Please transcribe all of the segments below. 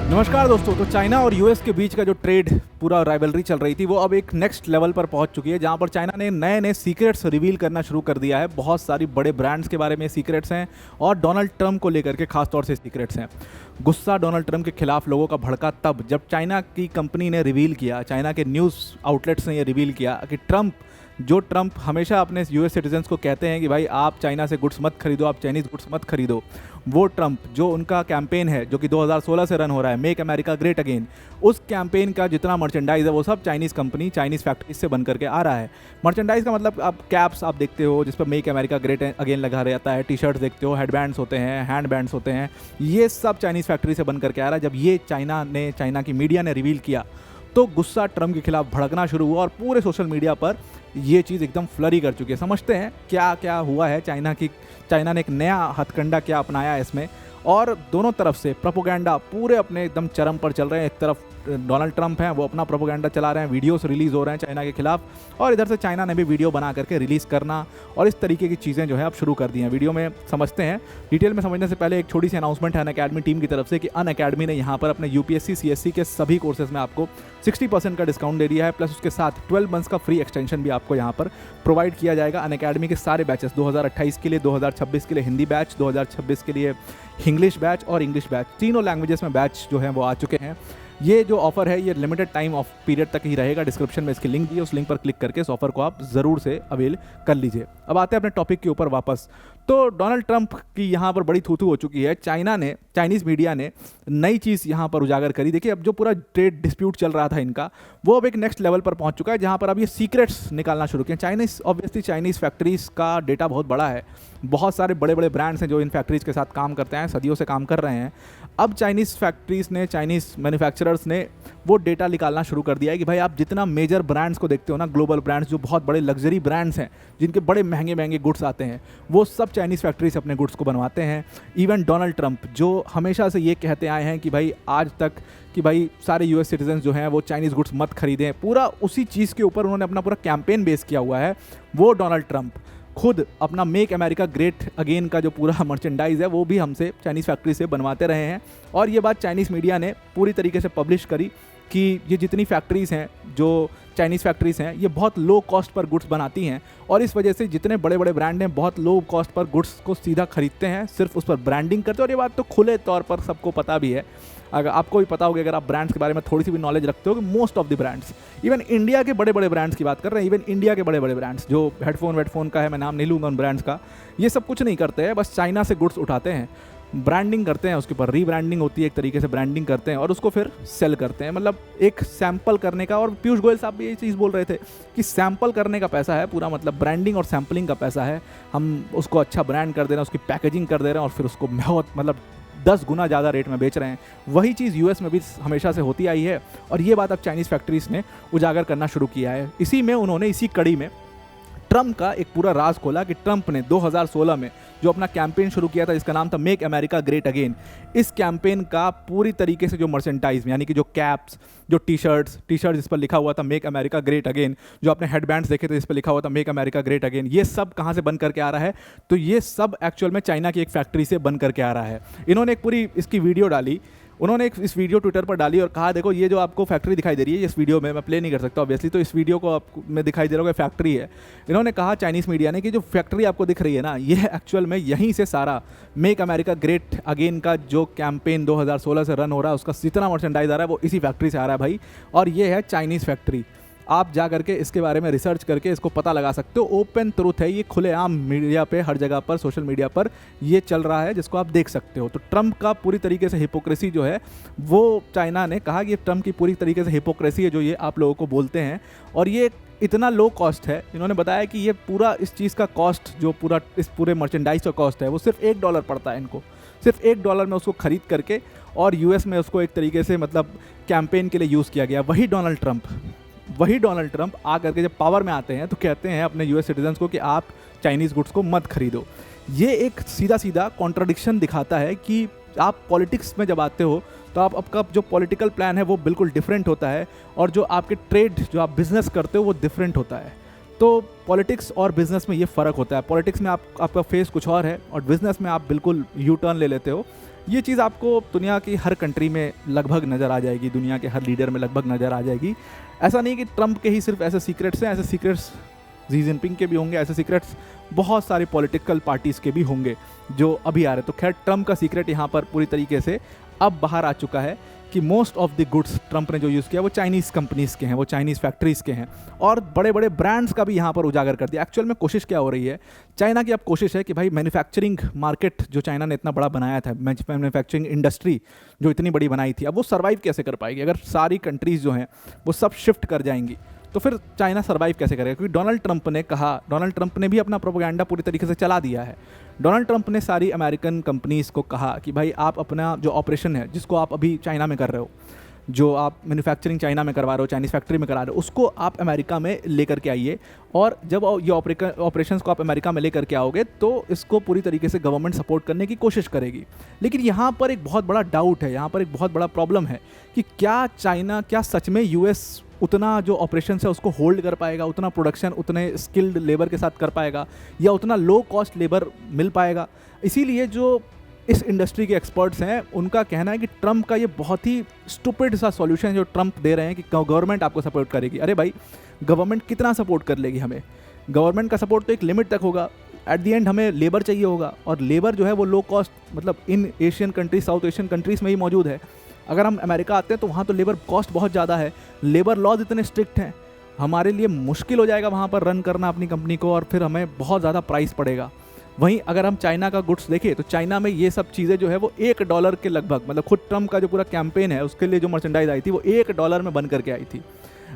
नमस्कार दोस्तों। तो चाइना और यूएस के बीच का जो ट्रेड पूरा राइवलरी चल रही थी वो अब एक नेक्स्ट लेवल पर पहुंच चुकी है, जहां पर चाइना ने नए नए सीक्रेट्स रिवील करना शुरू कर दिया है। बहुत सारी बड़े ब्रांड्स के बारे में सीक्रेट्स हैं और डोनाल्ड ट्रंप को लेकर के खास तौर से सीक्रेट्स हैं। गुस्सा डोनाल्ड ट्रंप के खिलाफ लोगों का भड़का तब जब चाइना की कंपनी ने रिवील किया, चाइना के न्यूज़ आउटलेट्स ने ये रिवील किया कि ट्रंप हमेशा अपने यूएस सिटीजन्स को कहते हैं कि भाई आप चाइना से गुड्स मत खरीदो, आप चाइनीज़ गुड्स मत खरीदो। वो ट्रंप जो उनका कैंपेन है जो कि 2016 से रन हो रहा है, मेक अमेरिका ग्रेट अगेन, उस कैंपेन का जितना मर्चेंडाइज है वो सब चाइनीज़ कंपनी, चाइनीज़ फैक्ट्रीज से बन करके आ रहा है। मर्चेंडाइज का मतलब आप कैप्स आप देखते हो जिस पर मेक अमेरिका ग्रेट अगेन लगा रहता है, टी शर्ट्स देखते हो, हेडबैंड्स होते हैं, हैंड बैंड्स होते हैं, ये सब चाइनीज़ फैक्ट्री से बन करके आ रहा है। जब ये चाइना की मीडिया ने रिवील किया तो गुस्सा ट्रंप के खिलाफ भड़कना शुरू हुआ और पूरे सोशल मीडिया पर ये चीज़ एकदम फ्लरी कर चुकी है। समझते हैं क्या क्या हुआ है, चाइना ने एक नया हथकंडा क्या अपनाया है इसमें, और दोनों तरफ से प्रोपोगेंडा पूरे अपने एकदम चरम पर चल रहे हैं। एक तरफ डोनाल्ड ट्रंप हैं, वो अपना प्रोपोगेंडा चला रहे हैं, वीडियोस रिलीज़ हो रहे हैं चाइना के खिलाफ, और इधर से चाइना ने भी वीडियो बना करके रिलीज़ करना और इस तरीके की चीज़ें जो है अब शुरू कर दी हैं। वीडियो में समझते हैं। डिटेल में समझने से पहले एक छोटी सी अनाउंसमेंट है अनअकैडमी टीम की तरफ से कि अनअकैडमी ने यहाँ पर अपने यूपीएससी सीएससी के सभी कोर्सेज में आपको 60% का डिस्काउंट दे दिया है, प्लस उसके साथ 12 मंथ्स का फ्री एक्सटेंशन भी आपको यहाँ पर प्रोवाइड किया जाएगा। अनअकैडमी के सारे बैचेस 2028 के लिए, 2026 के लिए हिंदी बैच, 2026 के लिए इंग्लिश बैच और इंग्लिश बैच, तीनों लैंग्वेजेस में बैच जो है वो आ चुके हैं। ये जो ऑफर है ये लिमिटेड टाइम ऑफ पीरियड तक ही रहेगा। डिस्क्रिप्शन में इसकी लिंक दी है, उस लिंक पर क्लिक करके इस ऑफर को आप ज़रूर से अवेल कर लीजिए। अब आते हैं अपने टॉपिक के ऊपर वापस। तो डोनाल्ड ट्रंप की यहाँ पर बड़ी थू हो चुकी है। चाइनीज़ मीडिया ने नई चीज़ यहाँ पर उजागर करी। देखिए, अब जो पूरा ट्रेड डिस्प्यूट चल रहा था इनका, वो अब एक नेक्स्ट लेवल पर पहुँच चुका है, जहाँ पर अब ये सीक्रेट्स निकालना शुरू किए। चाइनीज़ फैक्ट्रीज़ का डेटा बहुत बड़ा है, बहुत सारे बड़े बड़े ब्रांड्स हैं जो इन फैक्ट्रीज़ के साथ काम करते हैं, सदियों से काम कर रहे हैं। अब चाइनीज़ फैक्ट्रीज़ ने, चाइनीज़ मैन्युफैक्चरर्स ने वो डेटा निकालना शुरू कर दिया है कि भाई आप जितना मेजर ब्रांड्स को देखते हो ना, ग्लोबल ब्रांड्स जो बहुत बड़े लग्जरी ब्रांड्स हैं जिनके बड़े महंगे महंगे गुड्स आते हैं, वो सब चाइनीज़ फैक्ट्री से अपने गुड्स को बनवाते हैं। इवन डोनाल्ड ट्रंप जो हमेशा से ये कहते आए हैं कि भाई आज तक कि भाई सारे यूएस सिटीजन जो हैं वो चाइनीज़ गुड्स मत खरीदें, पूरा उसी चीज़ के ऊपर उन्होंने अपना पूरा कैंपेन बेस किया हुआ है। वो डोनाल्ड ट्रंप खुद अपना मेक अमेरिका ग्रेट अगेन का जो पूरा मर्चेंडाइज़ है वो भी हमसे चाइनीज़ फैक्ट्री से बनवाते रहे हैं। और ये बात चाइनीज़ मीडिया ने पूरी तरीके से पब्लिश करी कि ये जितनी फैक्ट्रीज़ हैं, जो चाइनीज़ फैक्ट्रीज़ हैं, ये बहुत लो कॉस्ट पर गुड्स बनाती हैं और इस वजह से जितने बड़े बड़े ब्रांड हैं बहुत लो कॉस्ट पर गुड्स को सीधा खरीदते हैं, सिर्फ उस पर ब्रांडिंग करते हैं। और ये बात तो खुले तौर पर सबको पता भी है, अगर आपको भी पता होगा, अगर आप ब्रांड्स के बारे में थोड़ी सी भी नॉलेज रखते हो, कि most of the brands, even India के बड़े बड़े ब्रांड्स की बात कर रहे हैं, इवन इंडिया के बड़े बड़े ब्रांड्स जो हेडफोन का है, मैं नाम नहीं लूँगा उन ब्रांड्स का, ये सब कुछ नहीं करते हैं, बस चाइना से गुड्स उठाते हैं, ब्रांडिंग करते हैं, उसके ऊपर रीब्रांडिंग होती है, एक तरीके से ब्रांडिंग करते हैं और उसको फिर सेल करते हैं। मतलब एक सैंपल करने का, और पीयूष गोयल साहब भी यही चीज़ बोल रहे थे कि सैंपल करने का पैसा है पूरा, मतलब ब्रांडिंग और सैंपलिंग का पैसा है। हम उसको अच्छा ब्रांड कर दे रहे हैं, उसकी पैकेजिंग कर दे रहे हैं और फिर उसको बहुत 10 गुना ज़्यादा रेट में बेच रहे हैं। वही चीज़ यूएस में भी हमेशा से होती आई है और ये बात अब चाइनीज़ फैक्ट्रीज़ ने उजागर करना शुरू किया है। इसी कड़ी में ट्रंप का एक पूरा राज खोला कि ट्रंप ने 2016 में जो अपना कैंपेन शुरू किया था जिसका नाम था मेक अमेरिका ग्रेट अगेन, इस कैंपेन का पूरी तरीके से जो मर्चेंटाइज यानी कि जो कैप्स, जो टी शर्ट्स जिस पर लिखा हुआ था मेक अमेरिका ग्रेट अगेन, जो आपने हेडबैंड्स देखे थे जिस पर लिखा हुआ था मेक अमेरिका ग्रेट अगेन, ये सब कहाँ से बन करके आ रहा है? तो ये सब एक्चुअल में चाइना की एक फैक्ट्री से बन करके आ रहा है। इन्होंने एक पूरी इसकी वीडियो डाली, उन्होंने इस वीडियो ट्विटर पर डाली और कहा देखो ये जो आपको फैक्ट्री दिखाई दे रही है, इस वीडियो में मैं प्ले नहीं कर सकता ऑब्वियसली, तो इस वीडियो को आपको मैं दिखाई दे रहा हूँ कि फैक्ट्री है। इन्होंने कहा चाइनीज़ मीडिया ने कि जो फैक्ट्री आपको दिख रही है ना, ये एक्चुअल में यहीं से सारा मेक अमेरिका ग्रेट अगेन का जो कैंपेन 2016 से रन हो रहा है उसका जितना मर्चेंडाइज आ रहा है वो इसी फैक्ट्री से आ रहा है भाई, और ये है चाइनीज़ फैक्ट्री। आप जा करके इसके बारे में रिसर्च करके इसको पता लगा सकते हो। ओपन ट्रूथ है ये, खुलेआम मीडिया पे, हर जगह पर, सोशल मीडिया पर ये चल रहा है जिसको आप देख सकते हो। तो ट्रंप का पूरी तरीके से हिपोक्रेसी जो है वो चाइना ने कहा कि ये ट्रंप की पूरी तरीके से हिपोक्रेसी है जो ये आप लोगों को बोलते हैं, और ये इतना लो कॉस्ट है। इन्होंने बताया कि ये पूरा इस चीज़ का कॉस्ट, जो पूरा इस पूरे मर्चेंडाइज का कॉस्ट है वो सिर्फ $1 पड़ता है इनको, सिर्फ $1 में उसको खरीद करके, और यूएस में उसको एक तरीके से मतलब कैंपेन के लिए यूज़ किया गया। वही डोनाल्ड ट्रंप आ करके जब पावर में आते हैं तो कहते हैं अपने यूएस सिटीजन्स को कि आप चाइनीज़ गुड्स को मत खरीदो। ये एक सीधा कॉन्ट्रडिक्शन दिखाता है कि आप पॉलिटिक्स में जब आते हो तो आपका जो पॉलिटिकल प्लान है वो बिल्कुल डिफरेंट होता है, और जो आपके ट्रेड, जो आप बिज़नेस करते हो वो डिफरेंट होता है। तो पॉलिटिक्स और बिज़नेस में ये फ़र्क होता है। पॉलिटिक्स में आपका फेस कुछ और है और बिज़नेस में आप बिल्कुल यू टर्न ले लेते हो। ये चीज़ आपको दुनिया की हर कंट्री में लगभग नज़र आ जाएगी, दुनिया के हर लीडर में लगभग नज़र आ जाएगी। ऐसा नहीं कि ट्रंप के ही सिर्फ ऐसे सीक्रेट्स हैं, ऐसे सीक्रेट्स जी जिनपिंग के भी होंगे, ऐसे सीक्रेट्स बहुत सारे पॉलिटिकल पार्टीज़ के भी होंगे जो अभी आ रहे। तो खैर ट्रंप का सीक्रेट यहाँ पर पूरी तरीके से अब बाहर आ चुका है कि most of the goods Trump ने जो यूज़ किया वो चाइनीज़ कंपनीज़ के हैं, वो चाइनीज़ फैक्ट्रीज़ के हैं, और बड़े बड़े ब्रांड्स का भी यहाँ पर उजागर कर दिया। एक्चुअल में कोशिश क्या हो रही है, चाइना की अब कोशिश है कि भाई मैन्युफैक्चरिंग मार्केट जो चाइना ने इतना बड़ा बनाया था, मैन्युफैक्चरिंग इंडस्ट्री जो इतनी बड़ी बनाई थी, अब वो सर्वाइव कैसे कर पाएगी अगर सारी कंट्रीज़ जो हैं वो सब शिफ्ट कर जाएंगी। तो फिर चाइना सर्वाइव कैसे करेगा, क्योंकि डोनाल्ड ट्रंप ने भी अपना प्रोपेगेंडा पूरी तरीके से चला दिया है। डोनाल्ड ट्रंप ने सारी अमेरिकन कंपनीज़ को कहा कि भाई आप अपना जो ऑपरेशन है, जिसको आप अभी चाइना में कर रहे हो, जो आप मैन्युफैक्चरिंग चाइना में करवा रहे हो, चाइनीज़ फैक्ट्री में करा रहे हो, उसको आप अमेरिका में लेकर के आइए। और जब ये ऑपरेशंस को आप अमेरिका में लेकर के आओगे तो इसको पूरी तरीके से गवर्नमेंट सपोर्ट करने की कोशिश करेगी। लेकिन यहाँ पर एक बहुत बड़ा डाउट है, यहाँ पर एक बहुत बड़ा प्रॉब्लम है कि क्या सच में यूएस उतना जो ऑपरेशन है उसको होल्ड कर पाएगा, उतना प्रोडक्शन उतने स्किल्ड लेबर के साथ कर पाएगा, या उतना लो कॉस्ट लेबर मिल पाएगा। इसीलिए जो इस इंडस्ट्री के एक्सपर्ट्स हैं उनका कहना है कि ट्रंप का ये बहुत ही स्टूपिड सा सॉल्यूशन जो ट्रंप दे रहे हैं कि गवर्नमेंट आपको सपोर्ट करेगी। अरे भाई गवर्नमेंट कितना सपोर्ट कर लेगी हमें? गवर्नमेंट का सपोर्ट तो एक लिमिट तक होगा, एट दी एंड हमें लेबर चाहिए होगा, और लेबर जो है वो लो कॉस्ट मतलब इन Asian countries, south Asian countries में ही मौजूद है। अगर हम अमेरिका आते हैं तो वहाँ तो लेबर कॉस्ट बहुत ज़्यादा है, लेबर लॉज इतने स्ट्रिक्ट हैं, हमारे लिए मुश्किल हो जाएगा वहाँ पर रन करना अपनी कंपनी को, और फिर हमें बहुत ज़्यादा प्राइस पड़ेगा। वहीं अगर हम चाइना का गुड्स देखें तो चाइना में ये सब चीज़ें जो है वो $1 के लगभग, मतलब खुद ट्रंप का जो पूरा कैंपेन है उसके लिए जो मर्चेंडाइज आई थी वो $1 में बन करके आई थी।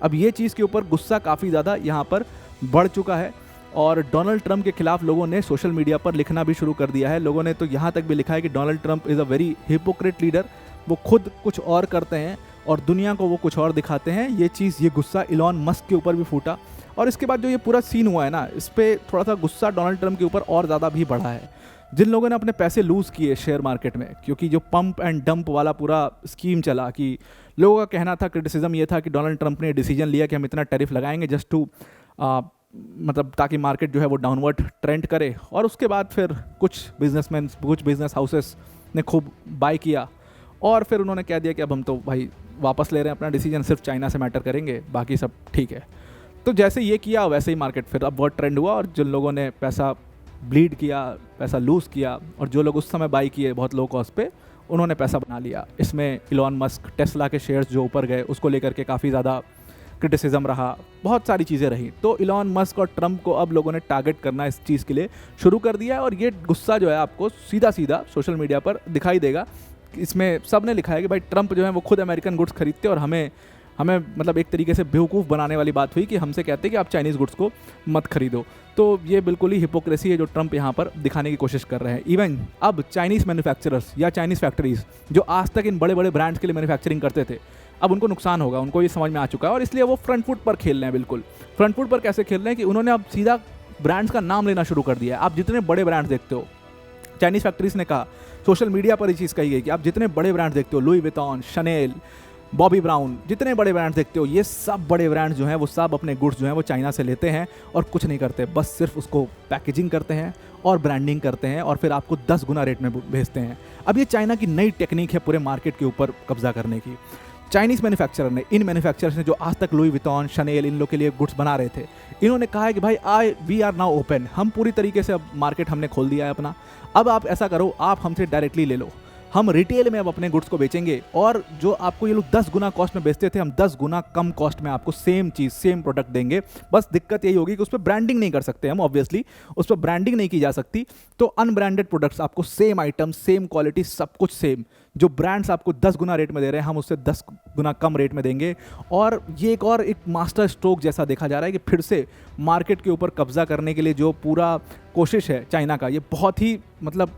अब ये चीज़ के ऊपर गुस्सा काफ़ी ज़्यादा यहाँ पर बढ़ चुका है, और डोनाल्ड ट्रंप के खिलाफ लोगों ने सोशल मीडिया पर लिखना भी शुरू कर दिया है। लोगों ने तो यहाँ तक भी लिखा है कि Donald Trump is a very hypocrite leader, वो खुद कुछ और करते हैं और दुनिया को वो कुछ और दिखाते हैं। ये गुस्सा इलॉन मस्क के ऊपर भी फूटा, और इसके बाद जो ये पूरा सीन हुआ है ना, इस पर थोड़ा सा गुस्सा डोनाल्ड ट्रंप के ऊपर और ज़्यादा भी बढ़ा है। जिन लोगों ने अपने पैसे लूज़ किए शेयर मार्केट में, क्योंकि जो पंप एंड डंप वाला पूरा स्कीम चला, कि लोगों का कहना था, क्रिटिसिज्म ये था कि डोनाल्ड ट्रंप ने डिसीजन लिया कि हम इतना टैरिफ लगाएंगे जस्ट टू मतलब ताकि मार्केट जो है वो डाउनवर्ड ट्रेंड करे, और उसके बाद फिर कुछ बिजनेस हाउसेस ने खूब बाय किया, और फिर उन्होंने कह दिया कि अब हम तो भाई वापस ले रहे हैं अपना डिसीजन, सिर्फ चाइना से मैटर करेंगे, बाकी सब ठीक है। तो जैसे ये किया वैसे ही मार्केट फिर अब वर्ड ट्रेंड हुआ, और जिन लोगों ने पैसा ब्लीड किया, पैसा लूज़ किया, और जो लोग उस समय बाई किए बहुत लो कॉस्ट पे, उन्होंने पैसा बना लिया। इसमें इलॉन मस्क, टेस्ला के शेयर्स जो ऊपर गए उसको लेकर के काफ़ी ज़्यादा क्रिटिसिज्म रहा, बहुत सारी चीज़ें रही। तो इलॉन मस्क और ट्रंप को अब लोगों ने टारगेट करना इस चीज़ के लिए शुरू कर दिया है, और ये गुस्सा जो है आपको सीधा सोशल मीडिया पर दिखाई देगा। इसमें सब ने लिखा है कि भाई ट्रंप जो है वो खुद अमेरिकन गुड्स खरीदते, और हमें मतलब एक तरीके से बेवकूफ़ बनाने वाली बात हुई कि हमसे कहते हैं कि आप चाइनीज़ गुड्स को मत खरीदो। तो ये बिल्कुल ही हिपोक्रेसी है जो ट्रंप यहाँ पर दिखाने की कोशिश कर रहे हैं। इवन अब चाइनीज़ मैन्युफैक्चरर्स या चाइनीज़ फैक्ट्रीज़ जो आज तक इन बड़े बड़े ब्रांड्स के लिए मैन्युफैक्चरिंग करते थे, अब उनको नुकसान होगा, उनको ये समझ में आ चुका है, और इसलिए वो फ्रंट फुट पर खेल रहे हैं। बिल्कुल फ्रंट फुट पर कैसे खेल रहे हैं कि उन्होंने अब सीधा ब्रांड्स का नाम लेना शुरू कर दिया है। आप जितने बड़े ब्रांड्स देखते हो, चाइनीज़ फैक्ट्रीज़ ने कहा, सोशल मीडिया पर ये चीज़ कही गई कि आप जितने बड़े ब्रांड्स देखते हो, Louis Vuitton, Chanel, Bobby brown, जितने बड़े ब्रांड्स देखते हो, ये सब बड़े ब्रांड्स जो हैं वो सब अपने गुड्स जो हैं वो चाइना से लेते हैं और कुछ नहीं करते, बस सिर्फ उसको पैकेजिंग करते हैं और ब्रांडिंग करते हैं और फिर आपको 10 गुना रेट में भेजते हैं। अब ये चाइना की नई टेक्निक है पूरे मार्केट के ऊपर कब्जा करने की। चाइनीज़ मैन्युफैक्चरर ने, इन मैन्युफैक्चरर्स ने जो आज तक लुई विटॉन, शनेल, इन लोग के लिए गुड्स बना रहे थे, इन्होंने कहा है कि भाई वी आर नाउ ओपन, हम पूरी तरीके से अब मार्केट हमने खोल दिया है अपना। अब आप ऐसा करो, आप हमसे डायरेक्टली ले लो, हम रिटेल में अब अपने गुड्स को बेचेंगे, और जो आपको ये लोग 10 गुना कॉस्ट में बेचते थे, हम 10 गुना कम कॉस्ट में आपको सेम चीज़, सेम प्रोडक्ट देंगे। बस दिक्कत यही होगी कि उस पर ब्रांडिंग नहीं कर सकते हम, ऑब्वियसली उस पर ब्रांडिंग नहीं की जा सकती, तो अनब्रांडेड प्रोडक्ट्स आपको सेम आइटम, सेम क्वालिटी, सब कुछ सेम, जो ब्रांड्स आपको 10 गुना रेट में दे रहे हैं हम उससे 10 गुना कम रेट में देंगे। और ये एक मास्टर स्ट्रोक जैसा देखा जा रहा है कि फिर से मार्केट के ऊपर कब्जा करने के लिए जो पूरा कोशिश है चाइना का, ये बहुत ही मतलब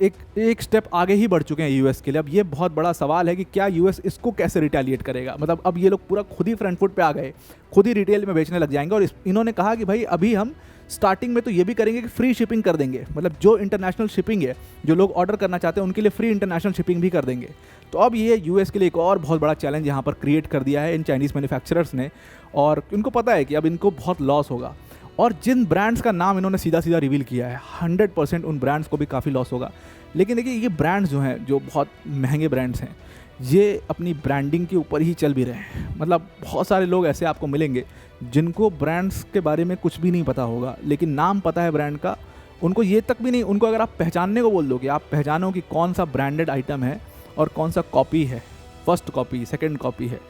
एक स्टेप आगे ही बढ़ चुके हैं यूएस के लिए। अब ये बहुत बड़ा सवाल है कि क्या यूएस इसको कैसे रिटेलिएट करेगा। मतलब अब ये लोग पूरा खुद ही फ्रंट फुट पे आ गए, खुद ही रिटेल में बेचने लग जाएंगे। और इन्होंने कहा कि भाई अभी हम स्टार्टिंग में तो ये भी करेंगे कि फ्री शिपिंग कर देंगे, मतलब जो इंटरनेशनल शिपिंग है, जो लोग ऑर्डर करना चाहते हैं उनके लिए फ्री इंटरनेशनल शिपिंग भी कर देंगे। तो अब ये यूएस के लिए एक और बहुत बड़ा चैलेंज यहाँ पर क्रिएट कर दिया है इन चाइनीज़ मैन्युफैक्चरर्स ने, और उनको पता है कि अब इनको बहुत लॉस होगा। और जिन ब्रांड्स का नाम इन्होंने सीधा रिवील किया है, 100% उन ब्रांड्स को भी काफ़ी लॉस होगा। लेकिन देखिए ये ब्रांड्स जो हैं, जो बहुत महंगे ब्रांड्स हैं, ये अपनी ब्रांडिंग के ऊपर ही चल भी रहे हैं। मतलब बहुत सारे लोग ऐसे आपको मिलेंगे जिनको ब्रांड्स के बारे में कुछ भी नहीं पता होगा, लेकिन नाम पता है ब्रांड का, उनको ये तक भी नहीं, उनको अगर आप पहचानने को बोल दो कि आप पहचानो कि कौन सा ब्रांडेड आइटम है और कौन सा कॉपी है, फर्स्ट कॉपी, सेकंड कॉपी है,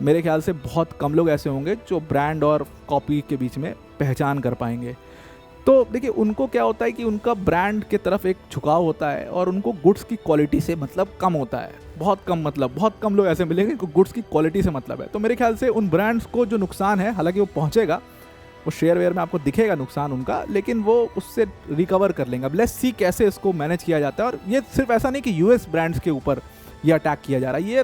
मेरे ख्याल से बहुत कम लोग ऐसे होंगे जो ब्रांड और कॉपी के बीच में पहचान कर पाएंगे। तो देखिए उनको क्या होता है कि उनका ब्रांड के तरफ एक झुकाव होता है और उनको गुड्स की क्वालिटी से मतलब कम होता है, बहुत कम, मतलब बहुत कम लोग ऐसे मिलेंगे जिनको गुड्स की क्वालिटी से मतलब है। तो मेरे ख्याल से उन ब्रांड्स को जो नुकसान है, हालांकि वो पहुंचेगा, वो शेयर वेयर में आपको दिखेगा नुकसान उनका, लेकिन वो उससे रिकवर कर लेंगे। अब लेट्स सी कैसे इसको मैनेज किया जाता है। और ये सिर्फ ऐसा नहीं कि यूएस ब्रांड्स के ऊपर ये अटैक किया जा रहा है, ये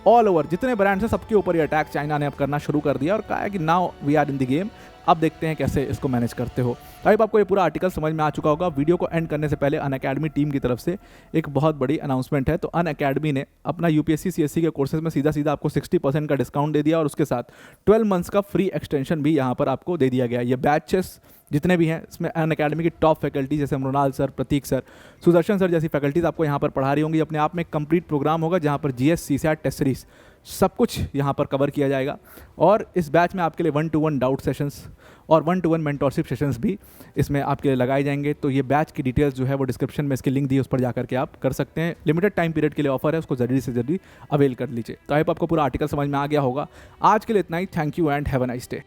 ऑल ओवर जितने ब्रांड्स हैं सबके ऊपर ये अटैक चाइना ने अब करना शुरू कर दिया और कहा है कि now we are in the game, अब देखते हैं कैसे इसको मैनेज करते हो। आई आपको ये पूरा आर्टिकल समझ में आ चुका होगा। वीडियो को एंड करने से पहले अनअकैडमी टीम की तरफ से एक बहुत बड़ी अनाउंसमेंट है। तो अनअकैडमी ने अपना यूपीएससी सीएससी के कोर्सेज में सीधा सीधा आपको 60% का डिस्काउंट दे दिया और उसके साथ 12 मंथ्स का फ्री एक्सटेंशन भी यहाँ पर आपको दे दिया गया। ये बैचेस जितने भी हैं इसमें अनअकैडमी की टॉप फैकल्टी जैसे मृणाल सर, प्रतीक सर, सुदर्शन सर जैसी फैकल्टीज आपको यहाँ पर पढ़ा रही होंगी। अपने आप में एक कंप्लीट प्रोग्राम होगा जहाँ पर जीएस, सीसैट, टेस्ट सीरीज सब कुछ यहाँ पर कवर किया जाएगा। और इस बैच में आपके लिए 1-to-1 डाउट सेशंस और 1-to-1 मेंटोरशिप सेशंस भी इसमें आपके लिए लगाए जाएंगे। तो ये बैच की डिटेल्स जो है वो डिस्क्रिप्शन में इसकी लिंक दी है, उस पर जाकर के आप कर सकते हैं। लिमिटेड टाइम पीरियड के लिए ऑफर है, उसको जल्दी से जल्दी अवेल कर लीजिए। तो आई होप आपको पूरा आर्टिकल समझ में आ गया होगा। आज के लिए इतना ही। Thank you and have a nice day.